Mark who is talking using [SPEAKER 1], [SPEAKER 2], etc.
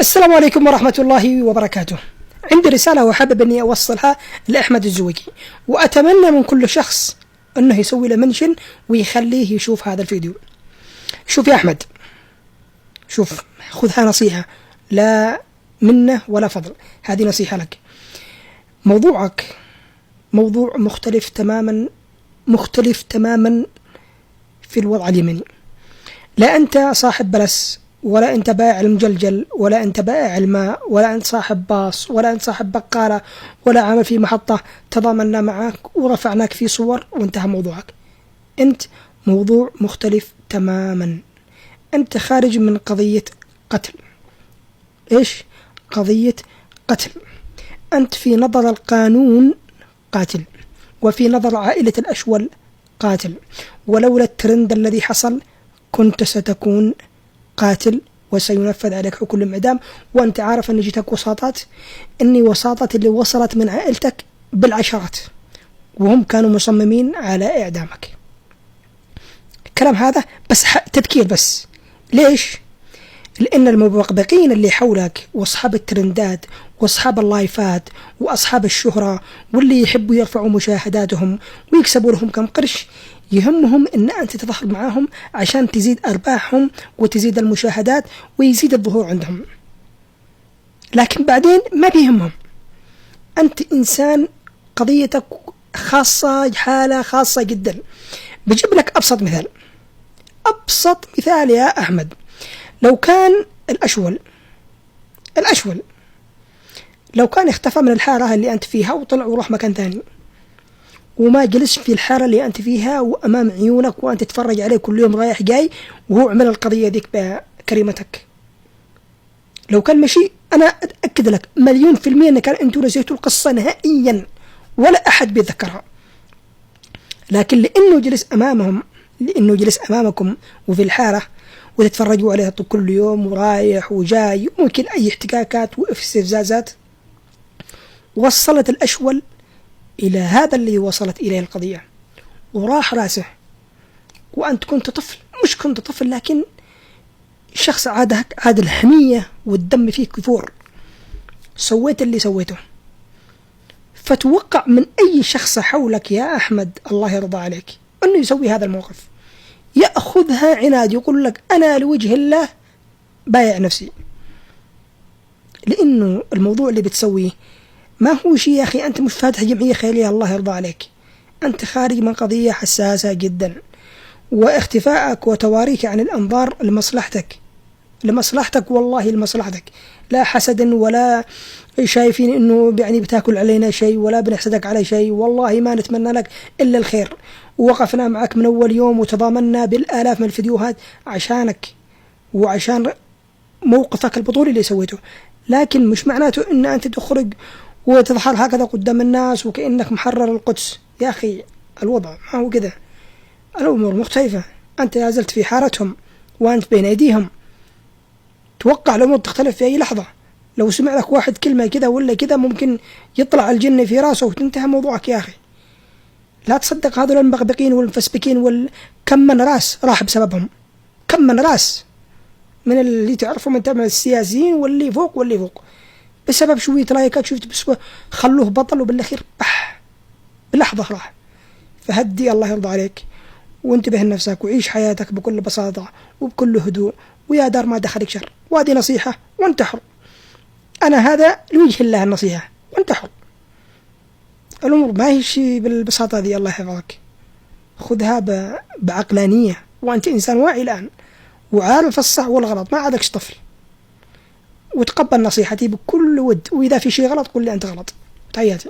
[SPEAKER 1] السلام عليكم ورحمة الله وبركاته. عندي رسالة وحابب أني أوصلها لأحمد الزويقي، وأتمنى من كل شخص أنه يسوي له منشن ويخليه يشوف هذا الفيديو. شوف يا أحمد، شوف، خذها نصيحة، لا منه ولا فضل، هذه نصيحة لك. موضوعك موضوع مختلف تماما في الوضع اليمني. لا أنت صاحب بلس، ولا أنت بائع المجلجل، ولا أنت بائع الماء، ولا أنت صاحب باص، ولا أنت صاحب بقالة، ولا عامل في محطة تضامنا معك ورفعناك في صور وانتهى موضوعك. أنت موضوع مختلف تماما. أنت خارج من قضية قتل. إيش؟ قضية قتل. أنت في نظر القانون قاتل، وفي نظر عائلة الأشول قاتل، ولولا الترند الذي حصل كنت ستكون قاتل وسينفذ عليك حكم الإعدام. وأنت عارف أن جيتك وساطات، إني وساطات اللي وصلت من عائلتك بالعشرات، وهم كانوا مصممين على إعدامك. الكلام هذا بس تذكير بس. ليش؟ لأن المبقبقين اللي حولك وأصحاب الترندات وأصحاب اللايفات وأصحاب الشهرة واللي يحبوا يرفعوا مشاهداتهم ويكسبوا لهم كم قرش، يهمهم أن أنت تظهر معاهم عشان تزيد أرباحهم وتزيد المشاهدات ويزيد الظهور عندهم. لكن بعدين ما بيهمهم. أنت إنسان قضيتك خاصة، حالة خاصة جدا. بجيب لك أبسط مثال يا أحمد. لو كان الأشول لو كان اختفى من الحارة اللي أنت فيها وطلع وراح مكان ثاني، وما جلس في الحارة اللي أنت فيها وأمام عيونك وأنت تتفرج عليه كل يوم رايح جاي، وهو عمل القضية ذيك بكريمتك، لو كان مشي، أنا أتأكد لك 1,000,000% أن كان أنتوا نسيتوا القصة نهائيا ولا أحد بيتذكرها. لكن لأنه جلس أمامكم وفي الحارة وتتفرجوا عليها كل يوم ورايح وجاي، ممكن أي احتكاكات واستفزازات، وصلت الأشول إلى هذا اللي وصلت إليه القضية، وراح راسه. وأنت كنت طفل، مش كنت طفل، لكن شخص عاد الحمية والدم فيك كثور، سويت اللي سويته. فتوقع من أي شخص حولك يا أحمد الله يرضى عليك أنه يسوي هذا الموقف، يأخذها عناد، يقول لك أنا لوجه الله بايع نفسي. لأنه الموضوع اللي بتسويه ما هو شيء يا أخي، أنت مش فاتح جمعية خيرية الله يرضى عليك، أنت خارج من قضية حساسة جدا، واختفائك وتواريك عن الأنظار لمصلحتك والله لمصلحتك، لا حسد ولا شايفين إنه يعني بتاكل علينا شيء ولا بنحسدك على شيء، والله ما نتمنى لك إلا الخير، ووقفنا معك من أول يوم وتضامنا بالآلاف من الفيديوهات عشانك وعشان موقفك البطولي اللي سويته. لكن مش معناته إن أنت تخرج وتظهر هكذا قدام الناس وكأنك محرر القدس. يا أخي الوضع ما هو كذا، الأمور مختلفة. أنت لازلت في حارتهم وأنت بين أيديهم، توقع الأمور تختلف في أي لحظة. لو سمع لك واحد كلمة كذا ولا كذا ممكن يطلع الجن في راسه وتنتهي موضوعك. يا أخي لا تصدق هذول المبغبقين والمفسبكين كم من راس راح بسببهم، كم من راس من اللي تعرفوا من تبع السياسيين واللي فوق بسبب شوية لايكات شفت بس خلوه بطل، وبالأخير بلحظة راح. فهدي الله يرضى عليك وانتبه لنفسك وعيش حياتك بكل بساطة وبكل هدوء، ويا دار ما دخلك شر. وهذه نصيحة وانت حر، أنا هذا لوجه الله النصيحة وانت حر. الأمور ما هي شيء بالبساطة ذي، الله يحفظك. خذها بعقلانية، وأنت إنسان واعي الآن وعارف الصح والغلط، ما عادكش طفل، وتقبل نصيحتي بكل ود، وإذا في شيء غلط قل لي أنت غلط. تحياتي.